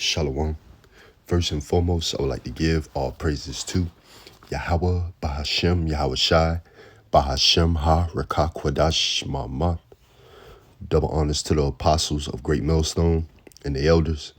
Shalom. First and foremost, I would like to give all praises to Yahweh, Bahashem, Yahweh Shai, Bahashem Ha, Rakah Kwadash, Ma'amah. Double honors to the apostles of Great Millstone and the elders.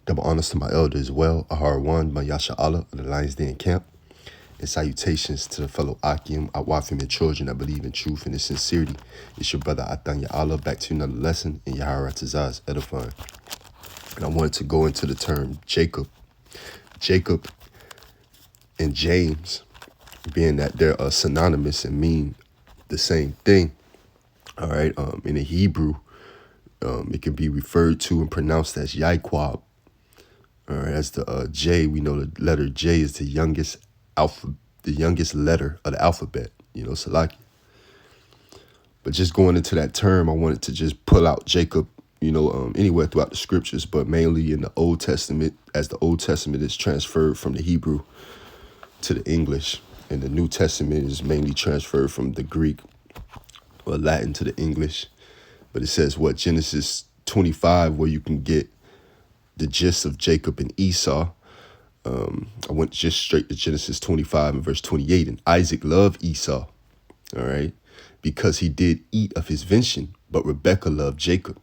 Double honors to my elder as well, Ahar One, Mayasha Allah of the Lions Den Camp. And salutations to the fellow Akim, Awafim, and children that believe in truth and in sincerity. It's your brother Atanya Allah, back to another lesson in Yahara Tazaz edifying. And I wanted to go into the term Jacob. Jacob and James, being that they're synonymous and mean the same thing. All right. In the Hebrew, it can be referred to and pronounced as Yiqab. All right. As the J, we know the letter J is the youngest letter of the alphabet. Salaki. But just going into that term, I wanted to just pull out Jacob, anywhere throughout the scriptures, but mainly in the Old Testament, as the Old Testament is transferred from the Hebrew to the English, and the New Testament is mainly transferred from the Greek or Latin to the English. But it says Genesis 25, where you can get the gist of Jacob and Esau. I went just straight to Genesis 25 and verse 28, and Isaac loved Esau, all right, because he did eat of his venison, but Rebekah loved Jacob.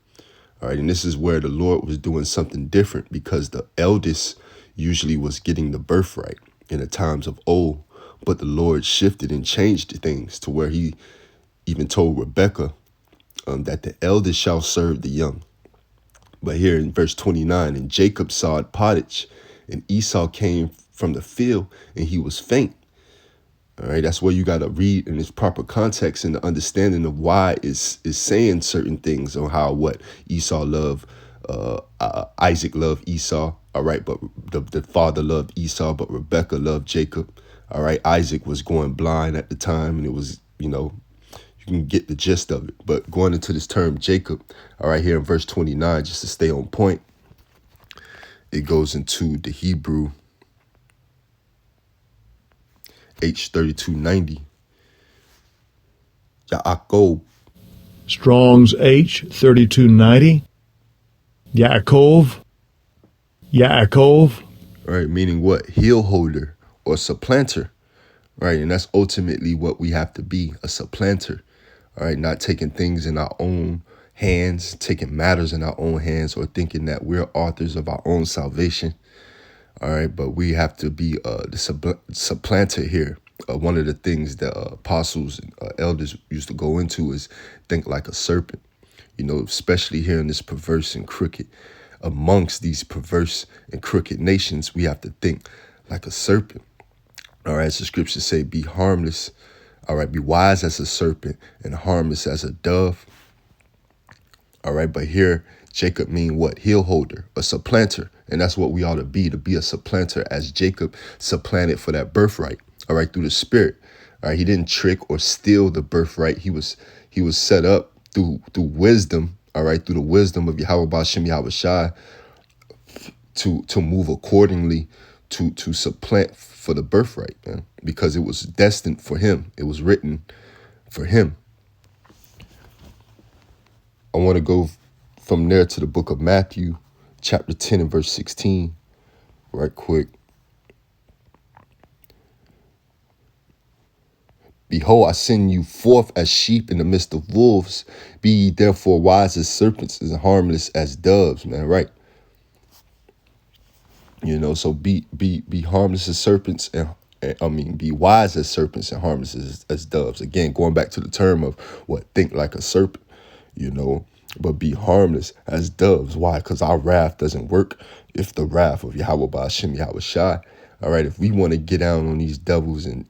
All right, and this is where the Lord was doing something different, because the eldest usually was getting the birthright in the times of old, but the Lord shifted and changed things to where he even told Rebekah that the eldest shall serve the young. But here in verse 29, and Jacob sawed pottage, and Esau came from the field, and he was faint. All right, that's where you got to read in its proper context and the understanding of why is saying certain things on how Esau loved, Isaac loved Esau. All right, but the father loved Esau, but Rebekah loved Jacob. All right, Isaac was going blind at the time, and it was, you can get the gist of it. But going into this term Jacob, all right, here in verse 29, just to stay on point, it goes into the Hebrew H3290. Yaakov. Strong's H3290. Yaakov. Right, meaning what? Heel holder or supplanter. Right, and that's ultimately what we have to be, a supplanter. All right, not taking things in our own hands, taking matters in our own hands, or thinking that we're authors of our own salvation. All right, but we have to be the supplanter here. One of the things that apostles and elders used to go into is think like a serpent, especially here in this perverse and crooked, amongst these perverse and crooked nations, we have to think like a serpent. All right, as the scriptures say, be harmless. All right, be wise as a serpent and harmless as a dove. All right, but here Jacob mean what? Heel holder, a supplanter. And that's what we ought to be a supplanter, as Jacob supplanted for that birthright, all right, through the spirit. All right, he didn't trick or steal the birthright. He was set up through wisdom, all right, through the wisdom of Yahweh Bashem, Yahweh Shai, to move accordingly to supplant for the birthright, man, because it was destined for him. It was written for him. I want to go from there to the book of Matthew, chapter 10 and verse 16, right quick. Behold, I send you forth as sheep in the midst of wolves. Be ye therefore wise as serpents and harmless as doves, man, right? So be harmless as serpents and be wise as serpents and harmless as doves. Again, going back to the term of think like a serpent, but be harmless as doves. Why? Because our wrath doesn't work if the wrath of Yahweh Ba'ashem, Yahweh Shai. All right, if we want to get down on these devils and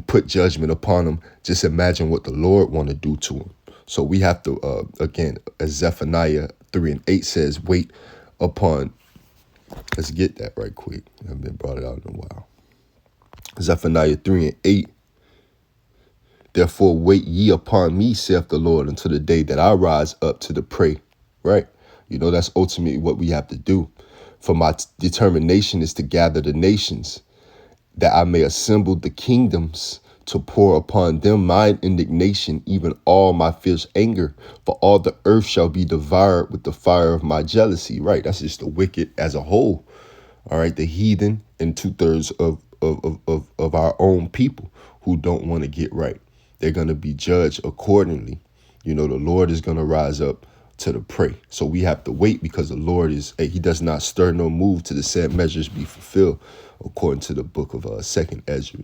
put judgment upon them, just imagine what the Lord want to do to them. So we have to, again, as Zephaniah 3 and 8 says, wait upon, let's get that right quick. I haven't brought it out in a while. Zephaniah 3 and 8. Therefore wait ye upon me, saith the Lord, until the day that I rise up to the prey. Right? That's ultimately what we have to do. For my determination is to gather the nations, that I may assemble the kingdoms to pour upon them mine indignation, even all my fierce anger, for all the earth shall be devoured with the fire of my jealousy. Right, that's just the wicked as a whole. All right, the heathen and 2/3 of our own people who don't want to get right. They're going to be judged accordingly. The Lord is going to rise up to the prey. So we have to wait because the Lord he does not stir nor move to the said measures be fulfilled, according to the book of 2nd Ezra,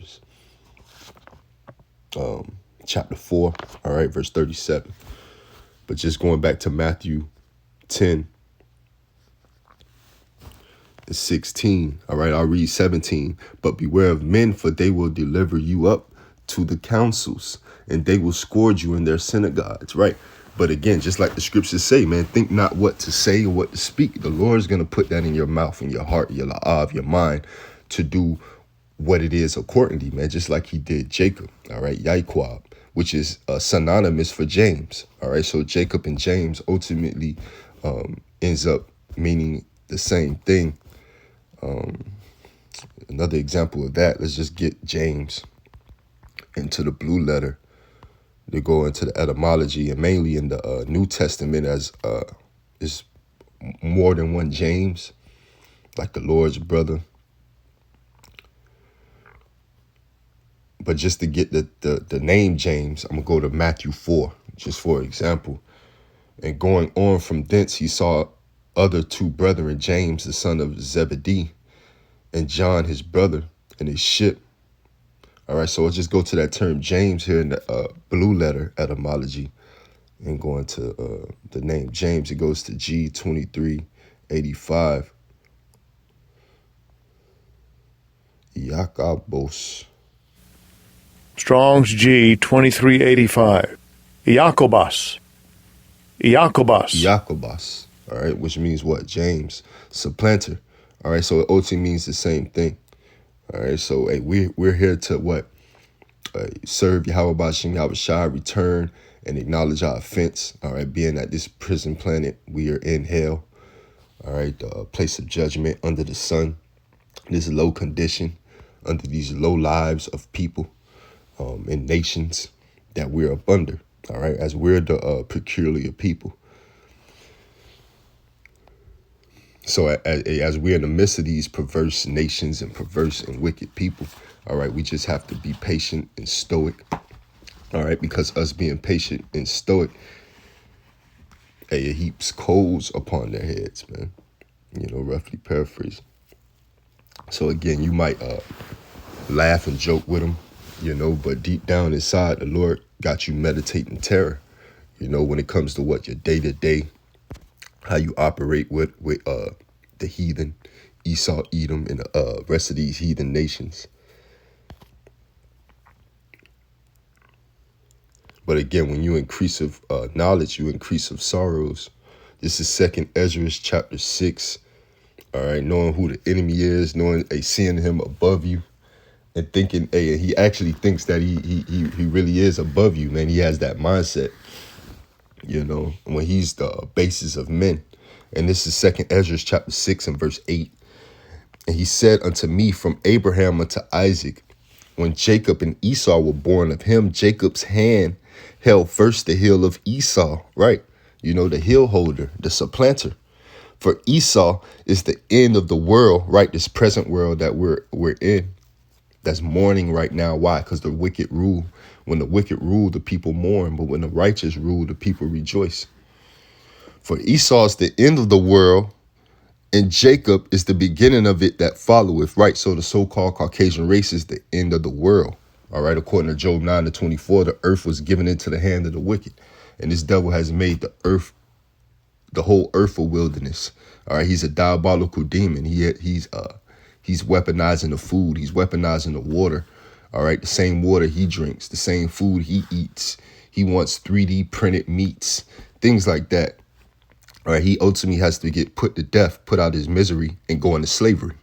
chapter 4, all right, verse 37. But just going back to Matthew 10 and 16, all right, I'll read 17. But beware of men, for they will deliver you up to the councils, and they will scourge you in their synagogues, right? But again, just like the scriptures say, man, think not what to say or what to speak. The Lord is going to put that in your mouth, in your heart, your la'av, your mind, to do what it is accordingly, man, just like he did Jacob, all right, Yiqab, which is synonymous for James, all right? So Jacob and James ultimately ends up meaning the same thing. Another example of that, let's just get James into the blue letter to go into the etymology, and mainly in the New Testament, as is more than one James, like the Lord's brother. But just to get the name James, I'm going to go to Matthew 4, just for example. And going on from thence, he saw other two brethren, James, the son of Zebedee, and John, his brother, in his ship. All right, so I'll just go to that term James here in the blue letter etymology and go into the name James. It goes to G2385. Yiqabos. Strong's G 2385. Iakobos. Yiqabos. All right, which means what? James, supplanter. All right, so it ultimately means the same thing. All right, so hey, we're here to what? Serve Yahweh Bashim Yahweh Shai, return and acknowledge our offense. All right, being at this prison planet, we are in hell. All right, the place of judgment under the sun, this low condition, under these low lives of people and nations that we're up under. All right, as we're the peculiar people. So as we're in the midst of these perverse nations and perverse and wicked people, all right, we just have to be patient and stoic. All right, because us being patient and stoic, it heaps coals upon their heads, man. Roughly paraphrase. So again, you might laugh and joke with them, but deep down inside, the Lord got you meditating terror. When it comes to what your day-to-day, how you operate with the heathen, Esau, Edom, and the rest of these heathen nations. But again, when you increase of knowledge, you increase of sorrows. This is 2nd Ezra chapter 6. All right, knowing who the enemy is, knowing seeing him above you, and thinking, he actually thinks that he really is above you, man. He has that mindset, when he's the basis of men. And this is 2nd Ezra chapter 6 and verse 8. And he said unto me, from Abraham unto Isaac, when Jacob and Esau were born of him, Jacob's hand held first the heel of Esau, right? The heel holder, the supplanter. For Esau is the end of the world, right? This present world that we're in, that's mourning right now. Why? Because the wicked rule. When the wicked rule, the people mourn. But when the righteous rule, the people rejoice. For Esau is the end of the world, and Jacob is the beginning of it that followeth, right? So the so-called Caucasian race is the end of the world. All right, according to Job 9:24, the earth was given into the hand of the wicked. And this devil has made the whole earth a wilderness. All right, he's a diabolical demon. He's weaponizing the food. He's weaponizing the water. All right, the same water he drinks, the same food he eats. He wants 3D printed meats, things like that. All right, he ultimately has to get put to death, put out his misery, and go into slavery.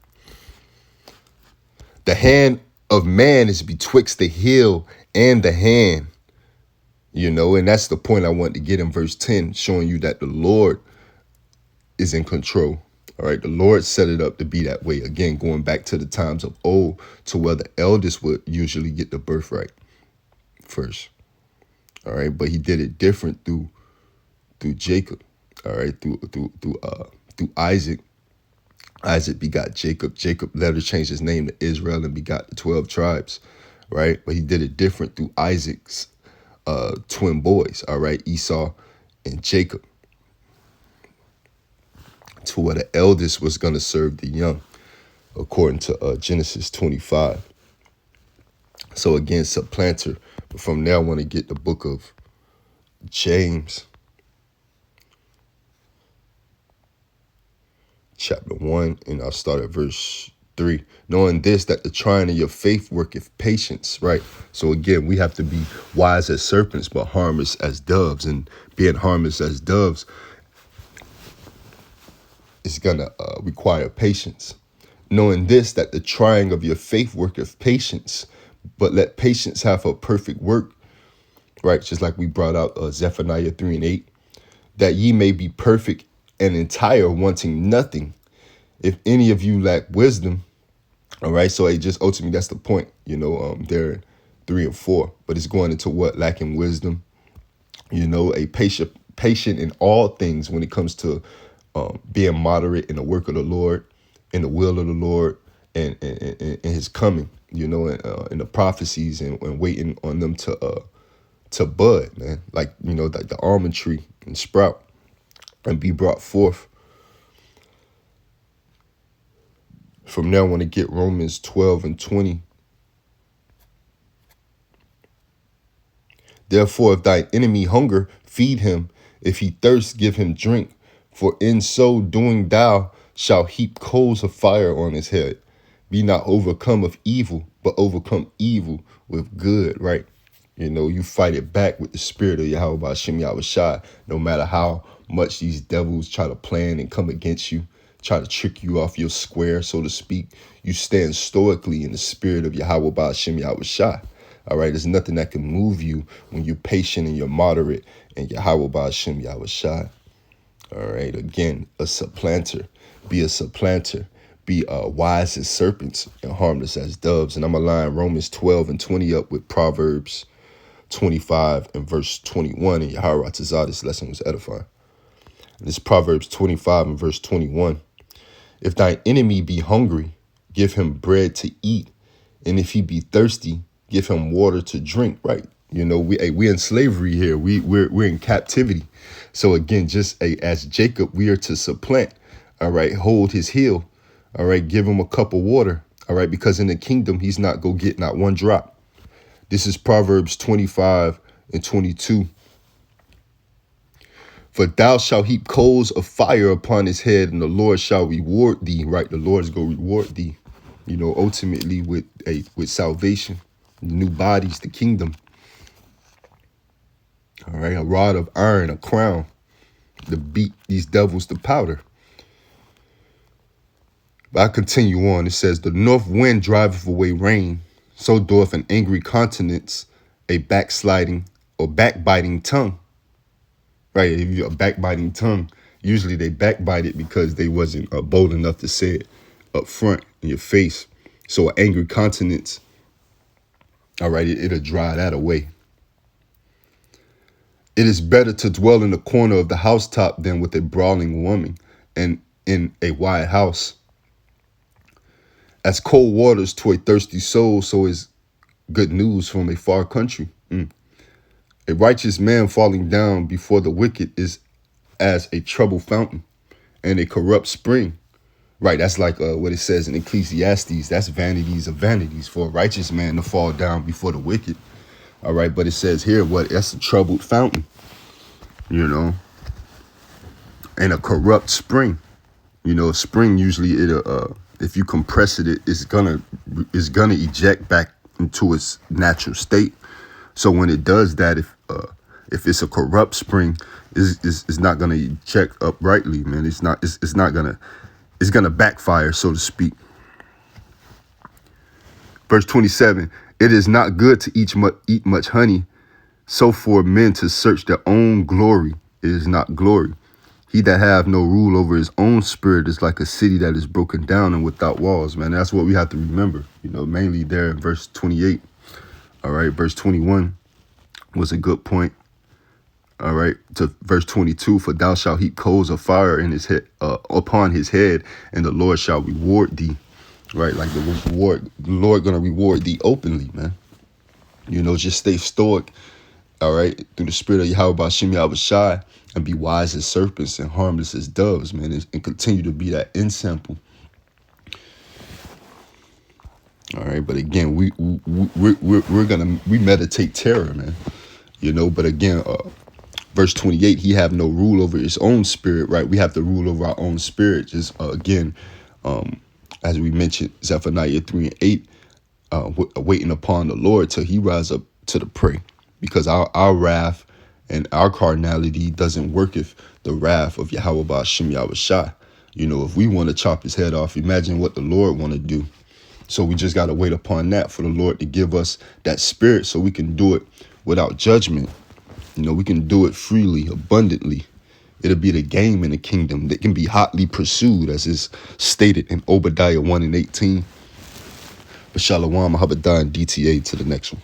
The hand of man is betwixt the heel and the hand, and that's the point I want to get in verse 10, showing you that the Lord is in control. All right, the Lord set it up to be that way. Again, going back to the times of old, to where the eldest would usually get the birthright. first. All right, but he did it different through Jacob. All right, through Isaac. Isaac begot Jacob. Jacob later changed his name to Israel and begot the 12 tribes. Right, but he did it different through Isaac's twin boys. All right, Esau and Jacob. To where the eldest was going to serve the young, according to Genesis 25. So again, supplanter. But from there, I want to get the book of James, chapter 1, and I'll start at verse 3. Knowing this, that the trying of your faith worketh patience, right? So again, we have to be wise as serpents, but harmless as doves. And being harmless as doves is going to require patience. Knowing this, that the trying of your faith worketh patience, but let patience have a perfect work, right? Just like we brought out Zephaniah 3:8, that ye may be perfect and entire, wanting nothing. If any of you lack wisdom, all right, so it just ultimately, that's the point, there in 3 and 4, but it's going into what? Lacking wisdom, a patient in all things when it comes to being moderate in the work of the Lord, in the will of the Lord, and his coming, and the prophecies, and waiting on them to bud, man, like, like the almond tree, and sprout and be brought forth. From now, I want to get Romans 12 and 20. Therefore, if thine enemy hunger, feed him. If he thirst, give him drink. For in so doing thou shalt heap coals of fire on his head. Be not overcome of evil, but overcome evil with good, right? You fight it back with the spirit of Yahweh Ba'ashem Yahushai, no matter how much these devils try to plan and come against you, try to trick you off your square, so to speak. You stand stoically in the spirit of Yahweh Ba'ashem Yahushai. All right, there's nothing that can move you when you're patient and you're moderate and Yahweh Ba'ashem Yahushai. All right, again, a supplanter. Be a supplanter. Be wise as serpents and harmless as doves. And I'm going to line Romans 12 and 20 up with Proverbs 25 and verse 21. And Yahweh Ratazah, this lesson was edifying. This is Proverbs 25 and verse 21. If thine enemy be hungry, give him bread to eat. And if he be thirsty, give him water to drink, right? We're in slavery here. We're in captivity. So again, just as Jacob, we are to supplant, all right, hold his heel, all right, give him a cup of water, all right, because in the kingdom, he's not going to get not one drop. This is Proverbs 25 and 22. For thou shalt heap coals of fire upon his head, and the Lord shall reward thee, right? The Lord is going to reward thee, ultimately with salvation, new bodies, the kingdom. All right, a rod of iron, a crown to beat these devils to powder. But I continue on. It says, the north wind driveth away rain, so doeth an angry countenance a backsliding or backbiting tongue. Right, if you're a backbiting tongue, usually they backbite it because they wasn't bold enough to say it up front in your face. So an angry countenance, all right, it'll dry that away. It is better to dwell in the corner of the housetop than with a brawling woman, and in a wide house. As cold waters to a thirsty soul, so is good news from a far country. A righteous man falling down before the wicked is as a troubled fountain and a corrupt spring. Right, that's like what it says in Ecclesiastes. That's vanities of vanities for a righteous man to fall down before the wicked. All right, but it says here, that's a troubled fountain, and a corrupt spring. Spring usually if you compress it, it's gonna eject back into its natural state. So when it does that, if it's a corrupt spring, it's not gonna eject uprightly, man. It's gonna backfire, so to speak. Verse 27, it is not good to eat much honey, so for men to search their own glory, it is not glory. He that have no rule over his own spirit is like a city that is broken down and without walls, man. That's what we have to remember, mainly there in verse 28. All right, verse 21. was a good point. All right, to verse 22, for thou shalt heap coals of fire in his head, upon his head, and the Lord shall reward thee. Right, like the Lord gonna reward thee openly, man. You know, just stay stoic, all right, through the spirit of Yahweh Ba'ashem Yahweh Shai, and be wise as serpents and harmless as doves, man, and continue to be that ensample. All right, but again, we meditate terror, man. You know, but again, verse 28, he have no rule over his own spirit, right? We have to rule over our own spirit. Just again, as we mentioned, Zephaniah 3 and 8, waiting upon the Lord till he rise up to the prey, because our wrath and our carnality doesn't work if the wrath of Yahweh Ba'ashem Yahweh Shai. You know, if we want to chop his head off, imagine what the Lord want to do. So we just got to wait upon that for the Lord to give us that spirit so we can do it without judgment. You know, we can do it freely, abundantly. It'll be the game in the kingdom that can be hotly pursued, as is stated in Obadiah 1 and 18. But Shalom, Mahabadan, DTA to the next one.